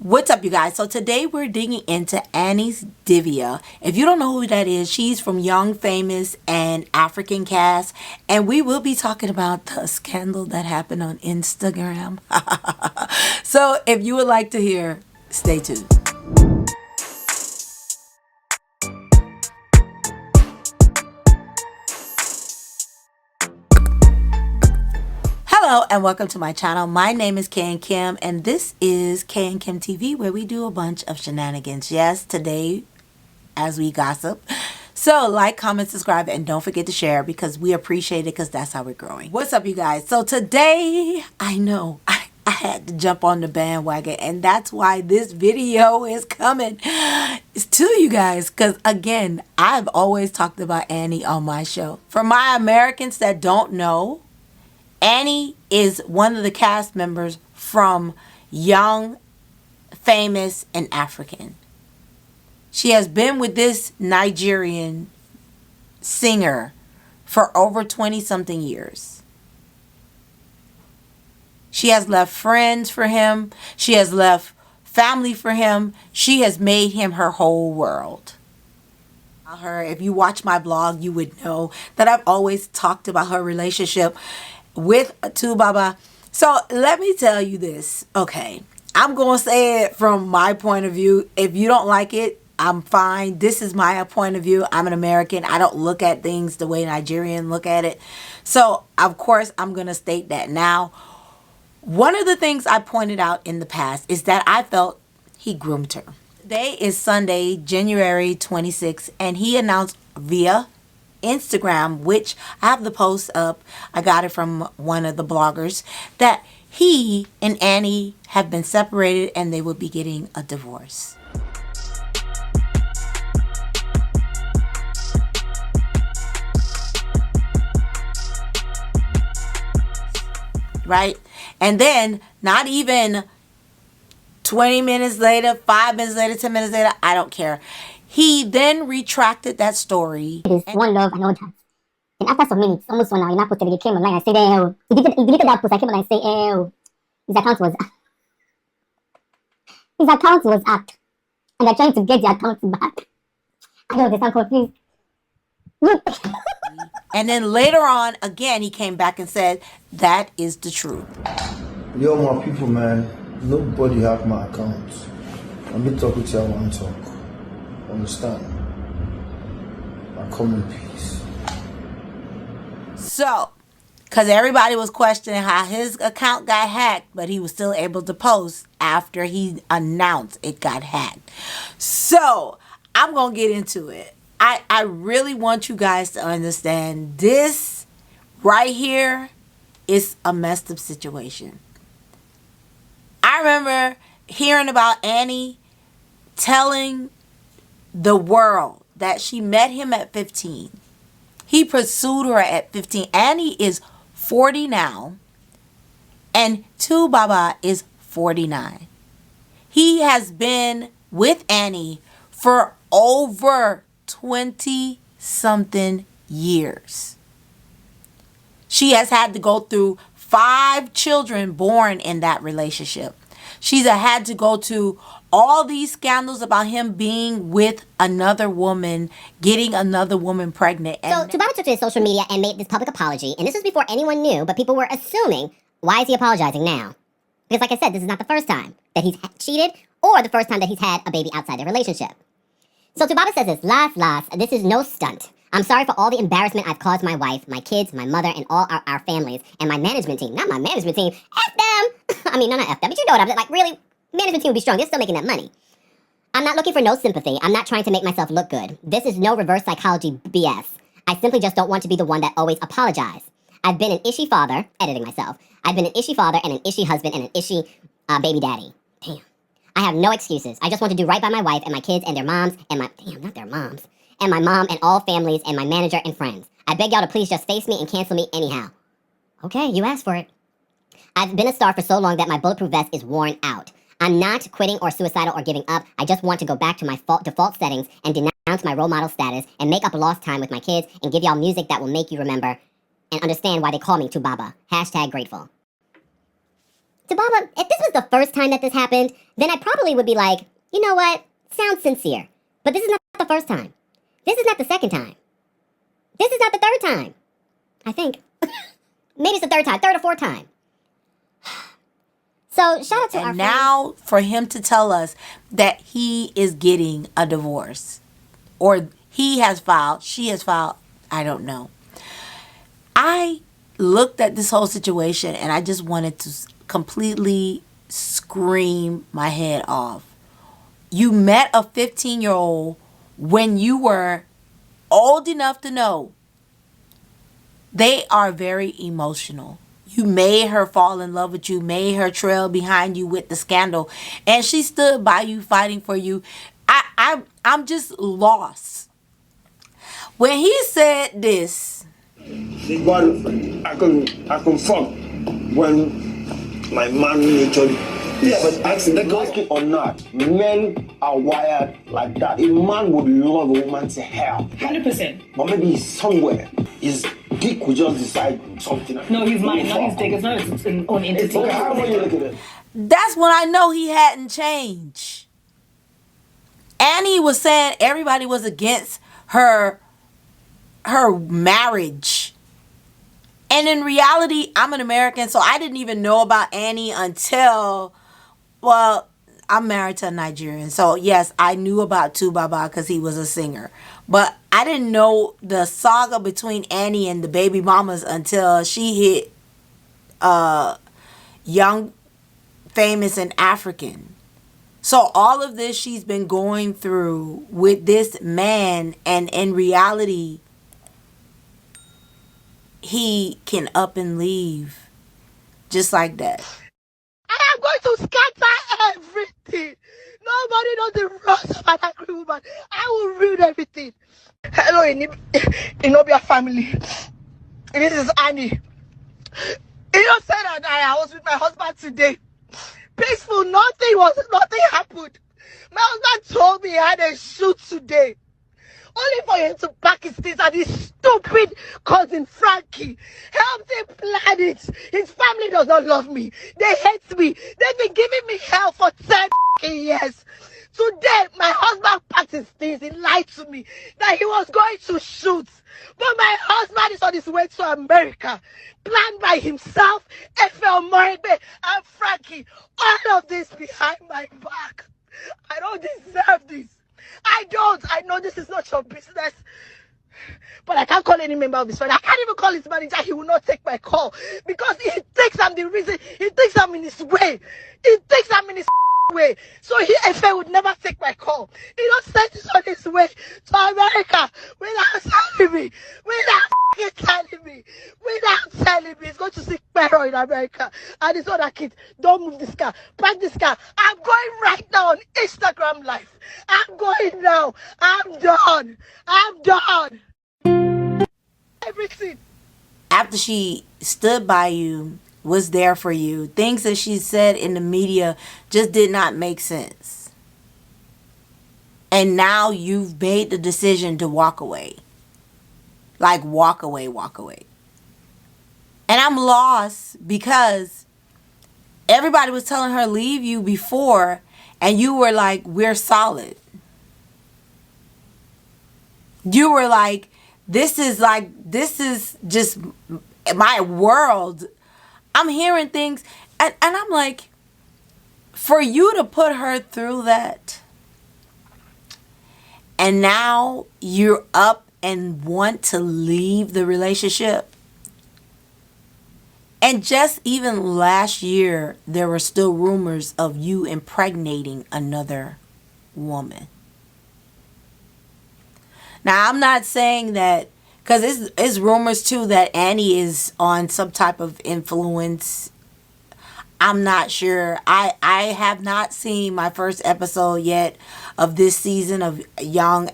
What's up, you guys? So today we're digging into Annie Idibia. If you don't know who that is, she's from Young, Famous, and African Cast. And we will be talking about the scandal that happened on Instagram. So if you would like to hear, stay tuned. Hello and welcome to my channel. My name is Kay and Kim and this is Kay and Kim TV, where we do a bunch of shenanigans. Yes, today as we gossip. So like, comment, subscribe, and don't forget to share because we appreciate it, because that's how we're growing. What's up, you guys? So today, I know I had to jump on the bandwagon, and that's why this video is coming to you guys, because again, I've always talked about Annie on my show. For my Americans that don't know, Annie is one of the cast members from Young, Famous, and African. She has been with this Nigerian singer for over 20-something years. She has left friends for him. She has left family for him. She has made him her whole world. If you watch my blog, you would know that I've always talked about her relationship with Tuface. So let me tell you this. Okay, I'm going to say it from my point of view. If you don't like it, I'm fine. This is my point of view. I'm an American. I don't look at things the way Nigerians look at it. So of course, I'm going to state that now. One of the things I pointed out in the past is that I felt he groomed her. Today is Sunday, January 26th, and he announced via Instagram, which I have the post up, I got it from one of the bloggers, that he and Annie have been separated and they will be getting a divorce. Right? And then not even 20 minutes later, 5 minutes later, 10 minutes later, I don't care, he then retracted that story. It is one love and all that. And after some minutes, almost 1 hour, he now posted it. He came online and said, he deleted that post. I came online and said, his account was hacked. And they're trying to get the account back. I don't understand, confused. And then later on, again, he came back and said, that is the truth. Yo, my people, man, nobody hacked my account. Let me talk with you, I want to talk. Understand? I come in peace. So, because everybody was questioning how his account got hacked, but he was still able to post after he announced it got hacked. So, I'm going to get into it. I really want you guys to understand this right here is a messed up situation. I remember hearing about Annie telling the world that she met him at 15. He pursued her at 15. Annie is 40 now, and Tuface is 49. He has been with Annie for over 20-something years. She has had to go through 5 children born in that relationship. She's had to go to all these scandals about him being with another woman, getting another woman pregnant. So Tuface took to his social media and made this public apology. And this was before anyone knew, but people were assuming, why is he apologizing now? Because like I said, this is not the first time that he's cheated or the first time that he's had a baby outside their relationship. So Tuface says this, last, this is no stunt. I'm sorry for all the embarrassment I've caused my wife, my kids, my mother, and all our families, and my management team. Not my management team. F them! I mean, no, not F them, but you know what I'm saying. Like, really? Management team would be strong. They're still making that money. I'm not looking for no sympathy. I'm not trying to make myself look good. This is no reverse psychology BS. I simply just don't want to be the one that always apologize. I've been an ishy father, editing myself. I've been an ishy father and an ishy husband and an ishy baby daddy. Damn. I have no excuses. I just want to do right by my wife and my kids and their moms and my... Damn, not their moms. And my mom and all families and my manager and friends. I beg y'all to please just face me and cancel me anyhow. Okay, you asked for it. I've been a star for so long that my bulletproof vest is worn out. I'm not quitting or suicidal or giving up. I just want to go back to my default settings and denounce my role model status and make up a lost time with my kids and give y'all music that will make you remember and understand why they call me Tuface. #grateful. To Baba, if this was the first time that this happened, then I probably would be like, you know what? Sounds sincere. But this is not the first time. This is not the second time. This is not the third time. I think. Maybe it's the third time, third or fourth time. So shout out to our And now for him to tell us that he is getting a divorce, or he has filed, she has filed, I don't know. I looked at this whole situation and I just wanted to completely scream my head off. You met a 15-year-old when you were old enough to know they are very emotional. You made her fall in love with you, made her trail behind you with the scandal, and she stood by you, fighting for you. I'm just lost. When he said this, but I can fuck when my man nature. Yeah, but accidentally or not, men are wired like that. A man would love a woman to hell. 100%. But maybe he's somewhere. His dick will just decide something. No, he's mine, not his dick. It's not his own entity. Okay, how about you look at it? that's when I know he hadn't changed. Annie was saying everybody was against her marriage. And in reality, I'm an American, so I didn't even know about Annie until, well, I'm married to a Nigerian. So yes, I knew about Tubaba because he was a singer. But I didn't know the saga between Annie and the baby mamas until she hit Young, Famous, and African. So all of this she's been going through with this man, and in reality, he can up and leave just like that. I am going to scatter everything. Nobody knows the rest of an angry woman. I will ruin everything. Hello, Inobia family. This is Annie. You said that I was with my husband today. Peaceful, nothing happened. My husband told me he had a shoot today. Only for him to pack his things and his stupid cousin Frankie helped him plan it. His family does not love me. They hate me. They've been giving me hell for 10 years. Today, my husband packed his things. He lied to me that he was going to shoot. But my husband is on his way to America. Planned by himself, F.L. Morebe, and Frankie. All of this behind my back. I don't deserve this. I don't. I know this is not your business. But I can't call any member of his family. I can't even call his manager. He will not take my call. Because he thinks I'm the reason. He thinks I'm in his way. He thinks I'm in his way. So he, if I would never take my call. He just sent this on his way to America without telling me. Without telling me. He's going to see Pero in America. And his other kids, don't move this car. Park this car. I'm going right now on Instagram Live. I'm going now. I'm done. Everything. After she stood by you, was there for you, things that she said in the media just did not make sense. And now you've made the decision to walk away. Like walk away. And I'm lost because everybody was telling her leave you before, and you were like, we're solid. You were like, this is just my world. I'm hearing things, and I'm like, for you to put her through that, and now you're up and want to leave the relationship. And just even last year, there were still rumors of you impregnating another woman. Now, I'm not saying that, because it's rumors too that Annie is on some type of influence. I'm not sure. I have not seen my first episode yet of this season of Young,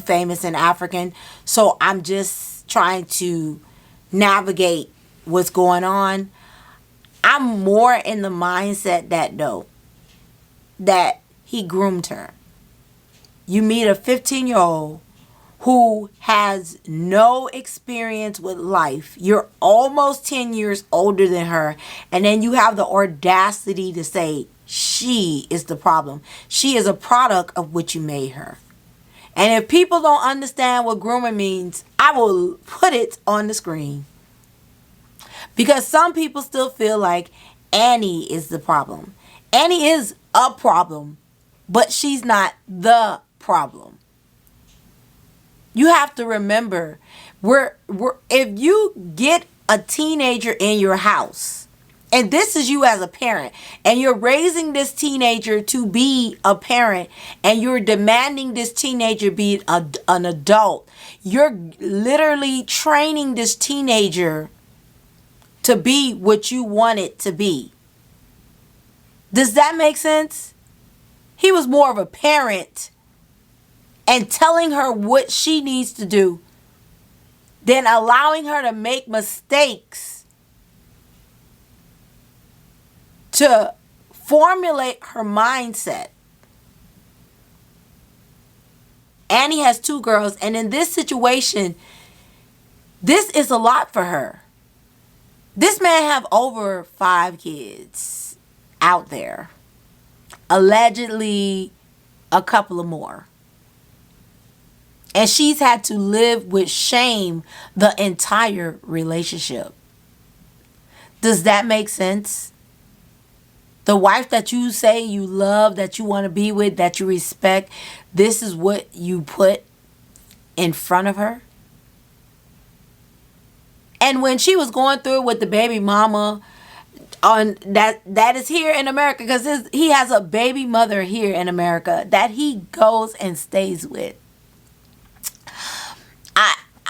Famous, and African. So I'm just trying to navigate what's going on. I'm more in the mindset that he groomed her. You meet a 15-year-old who has no experience with life. You're almost 10 years older than her, and then you have the audacity to say she is the problem. She is a product of what you made her. And if people don't understand what grooming means, I will put it on the screen. Because some people still feel like Annie is the problem. Annie is a problem, but she's not the problem. You have to remember, if you get a teenager in your house, and this is you as a parent, and you're raising this teenager to be a parent, and you're demanding this teenager be an adult, you're literally training this teenager to be what you want it to be. Does that make sense? He was more of a parent and telling her what she needs to do than allowing her to make mistakes to formulate her mindset. Annie has 2 girls, and in this situation, this is a lot for her. This man have over 5 kids out there. Allegedly, a couple of more. And she's had to live with shame the entire relationship. Does that make sense? The wife that you say you love, that you want to be with, that you respect, this is what you put in front of her? And when she was going through it with the baby mama, on that is here in America, because he has a baby mother here in America that he goes and stays with.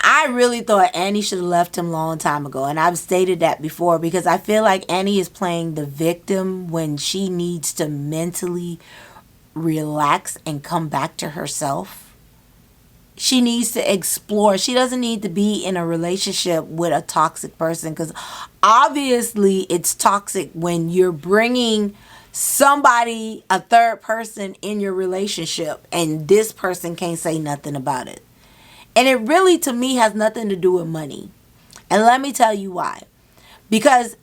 I really thought Annie should have left him a long time ago, and I've stated that before, because I feel like Annie is playing the victim when she needs to mentally relax and come back to herself. She needs to explore. She doesn't need to be in a relationship with a toxic person, because obviously it's toxic when you're bringing somebody, a third person, in your relationship, and this person can't say nothing about it. And it really, to me, has nothing to do with money. And let me tell you why. Because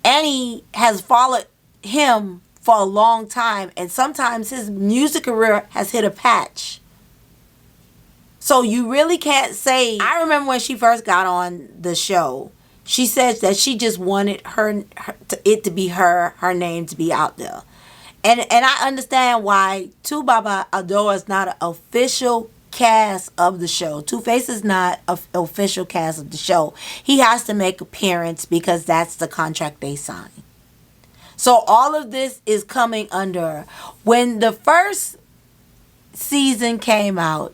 Annie has followed him for a long time, and sometimes his music career has hit a patch. So you really can't say. I remember when she first got on the show, she said that she just wanted it to be her name to be out there. And I understand why Tuface Adore is not an official cast of the show. Tuface is not an official cast of the show. He has to make appearance because that's the contract they sign. So all of this is coming under. When the first season came out,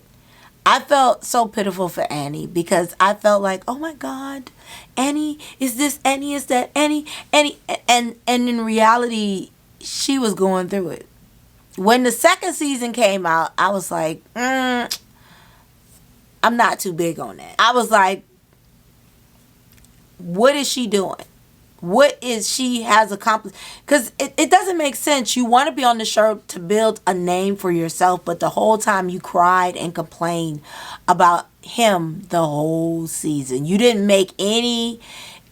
I felt so pitiful for Annie, because I felt like, oh my God, Annie, is this Annie? Is that Annie? Annie, and in reality, she was going through it. When the second season came out, I was like, I'm not too big on that. I was like, what is she doing? What is she has accomplished? Because it doesn't make sense. You want to be on the show to build a name for yourself, but the whole time you cried and complained about him the whole season. You didn't make any,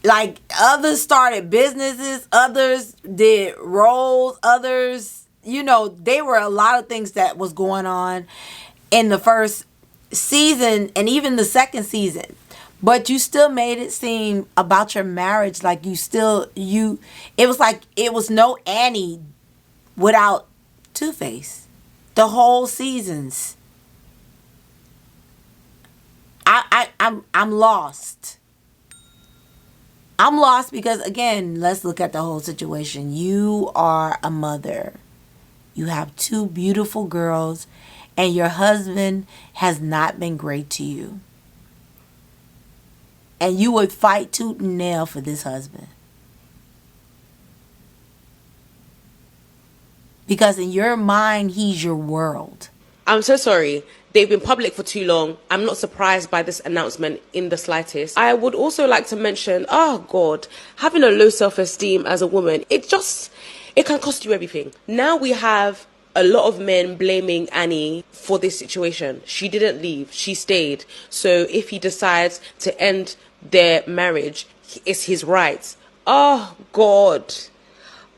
like, others started businesses, others did roles, others, there were a lot of things that was going on in the first season and even the second season. But you still made it seem about your marriage like it was like it was no Annie without Tuface. The whole seasons. I'm lost. I'm lost because, again, let's look at the whole situation. You are a mother. You have 2 beautiful girls, and your husband has not been great to you. And you would fight tooth and nail for this husband. Because in your mind, he's your world. I'm so sorry. They've been public for too long. I'm not surprised by this announcement in the slightest. I would also like to mention, oh God, having a low self-esteem as a woman, it can cost you everything. Now we have a lot of men blaming Annie for this situation. She didn't leave, she stayed. So if he decides to end their marriage, it's his right. Oh God.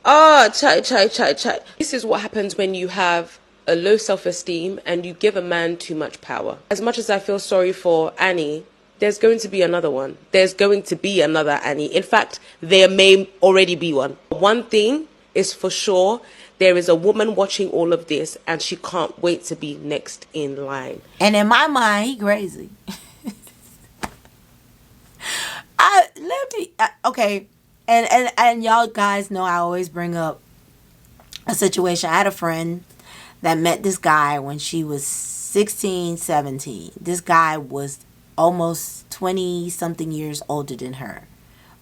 Chai. This is what happens when you have a low self-esteem and you give a man too much power. As much as I feel sorry for Annie, there's going to be another one. There's going to be another Annie. In fact, there may already be one. One thing is for sure, there is a woman watching all of this and she can't wait to be next in line. And in my mind, he crazy. Okay. And y'all guys know I always bring up a situation. I had a friend that met this guy when she was 16, 17. This guy was almost 20 something years older than her.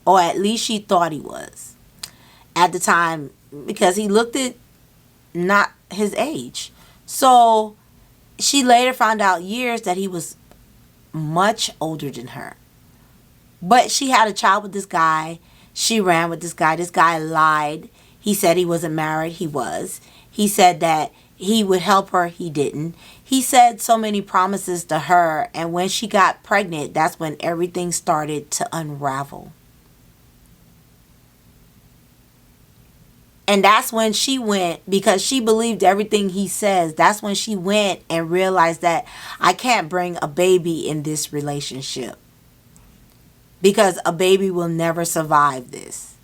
Or at least she thought he was at the time, because he looked at not his age. So she later found out years that he was much older than her. But she had a child with this guy. She ran with this guy. This guy lied. He said he wasn't married. He was. He said that he would help her. He didn't. He said so many promises to her. And when she got pregnant, that's when everything started to unravel. And that's when she went, because she believed everything he says. That's when she went and realized that I can't bring a baby in this relationship, because a baby will never survive this.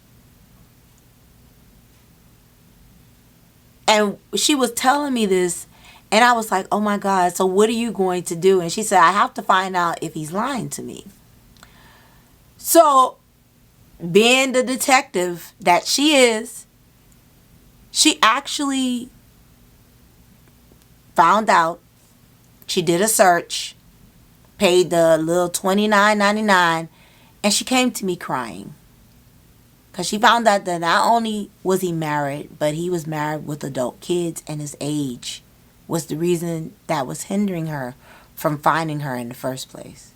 And she was telling me this, and I was like, oh my God, so what are you going to do? And she said, I have to find out if he's lying to me. So, being the detective that she is, she actually found out. She did a search, paid the little $29.99, and she came to me crying. Because she found out that not only was he married, but he was married with adult kids, and his age was the reason that was hindering her from finding her in the first place.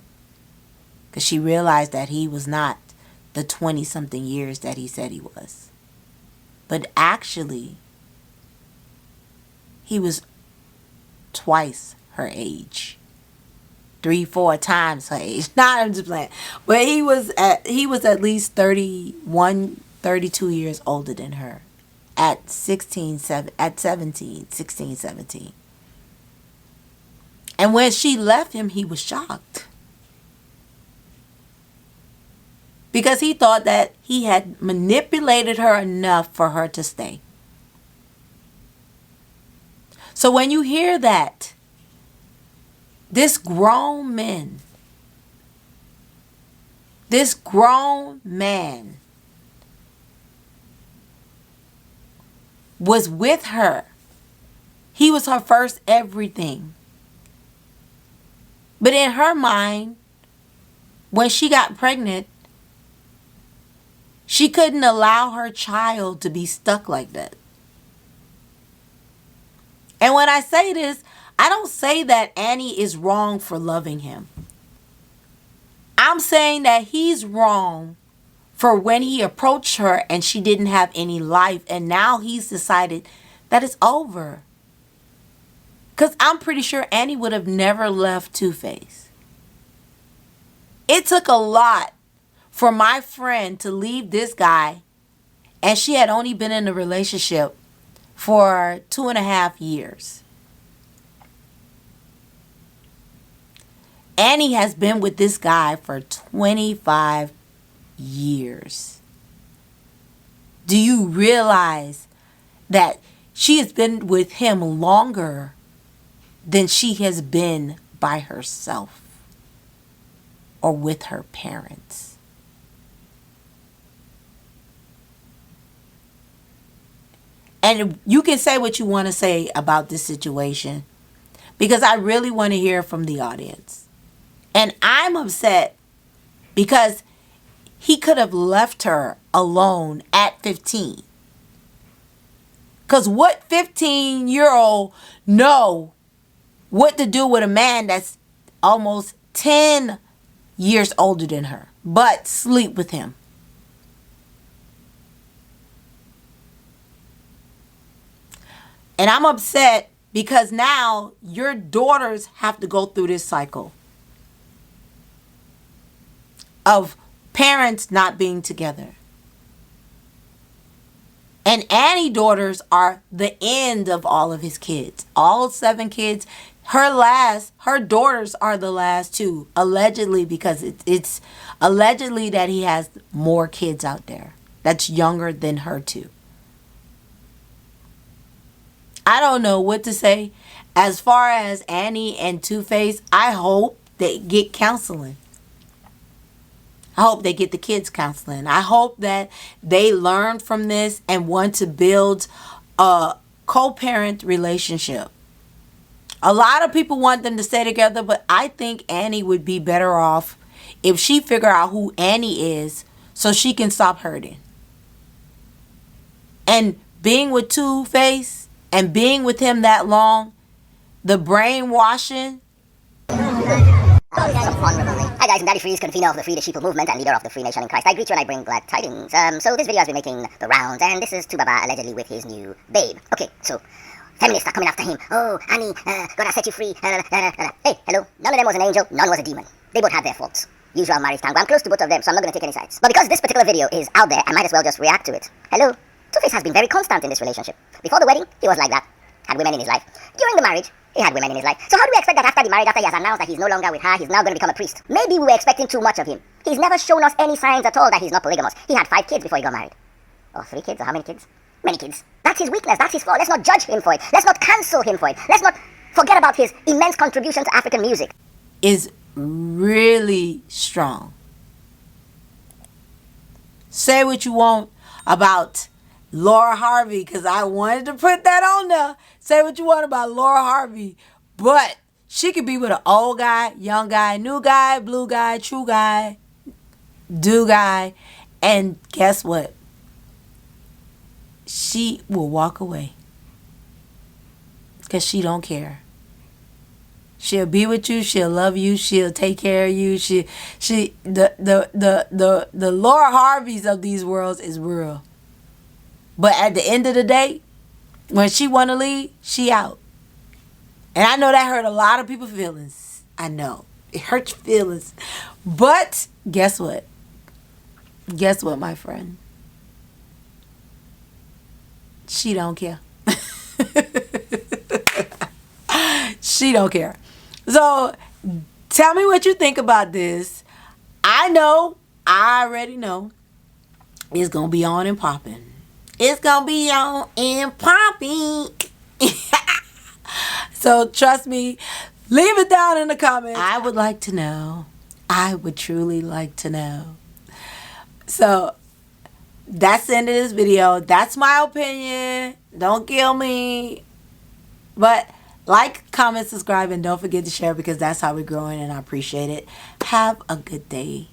Because she realized that he was not the 20-something years that he said he was. But actually, he was twice her age. 3-4 times her age. Not, I'm just playing. But he was at least 31, 32 years older than her at 16, 17. And when she left him, he was shocked. Because he thought that he had manipulated her enough for her to stay. So when you hear that, this grown man was with her. He was her first everything. But in her mind, when she got pregnant, she couldn't allow her child to be stuck like that. And when I say this, I don't say that Annie is wrong for loving him. I'm saying that he's wrong for when he approached her and she didn't have any life, and now he's decided that it's over. Because I'm pretty sure Annie would have never left Tuface. It took a lot for my friend to leave this guy, and she had only been in a relationship for 2.5 years. Annie has been with this guy for 25 years. Do you realize that she has been with him longer than she has been by herself or with her parents? And you can say what you want to say about this situation, because I really want to hear from the audience. And I'm upset because he could have left her alone at 15. Because what 15-year-old know what to do with a man that's almost 10 years older than her, but sleep with him? And I'm upset because now your daughters have to go through this cycle of parents not being together. And Annie daughters are the end of all of his kids. All 7 kids. Her daughters are the last 2, allegedly, because it's allegedly that he has more kids out there that's younger than her 2. I don't know what to say. As far as Annie and Tuface, I hope they get counseling. I hope they get the kids counseling. I hope that they learn from this and want to build a co-parent relationship. A lot of people want them to stay together, but I think Annie would be better off if she figure out who Annie is so she can stop hurting. And being with Tuface and being with him that long, the brainwashing. Hi guys, I'm Daddy Freeze, convener of the Free the Sheeple movement and leader of the Free Nation in Christ. I greet you and I bring glad tidings. So this video has been making the rounds, and this is Tubaba allegedly with his new babe. Okay, so feminists are coming after him. Oh, Annie, gonna set you free. Hey, hello. None of them was an angel, none was a demon. They both had their faults. Usual marriage tango. I'm close to both of them, so I'm not gonna take any sides. But because this particular video is out there, I might as well just react to it. Hello. Tuface has been very constant in this relationship. Before the wedding, he was like that. Had women in his life. During the marriage, he had women in his life. So how do we expect that after the marriage, after he has announced that he's no longer with her, he's now going to become a priest? Maybe we were expecting too much of him. He's never shown us any signs at all that he's not polygamous. He had 5 kids before he got married. Or 3 kids, or how many kids? Many kids. That's his weakness, that's his flaw. Let's not judge him for it. Let's not cancel him for it. Let's not forget about his immense contribution to African music. Is really strong. Say what you want about Laura Harvey, because I wanted to put that on there. Say what you want about Laura Harvey, but she could be with an old guy, young guy, new guy, blue guy, true guy, do guy, and guess what? She will walk away because she don't care. She'll be with you. She'll love you. She'll take care of you. The Laura Harveys of these worlds is real. But at the end of the day, when she want to leave, she out. And I know that hurt a lot of people's feelings. I know. It hurts your feelings. But guess what? Guess what, my friend? She don't care. She don't care. So tell me what you think about this. I already know it's going to be on and popping. It's going to be on and popping. So trust me, leave it down in the comments. I would like to know. I would truly like to know. So that's the end of this video. That's my opinion. Don't kill me. But like, comment, subscribe, and don't forget to share because that's how we're growing and I appreciate it. Have a good day.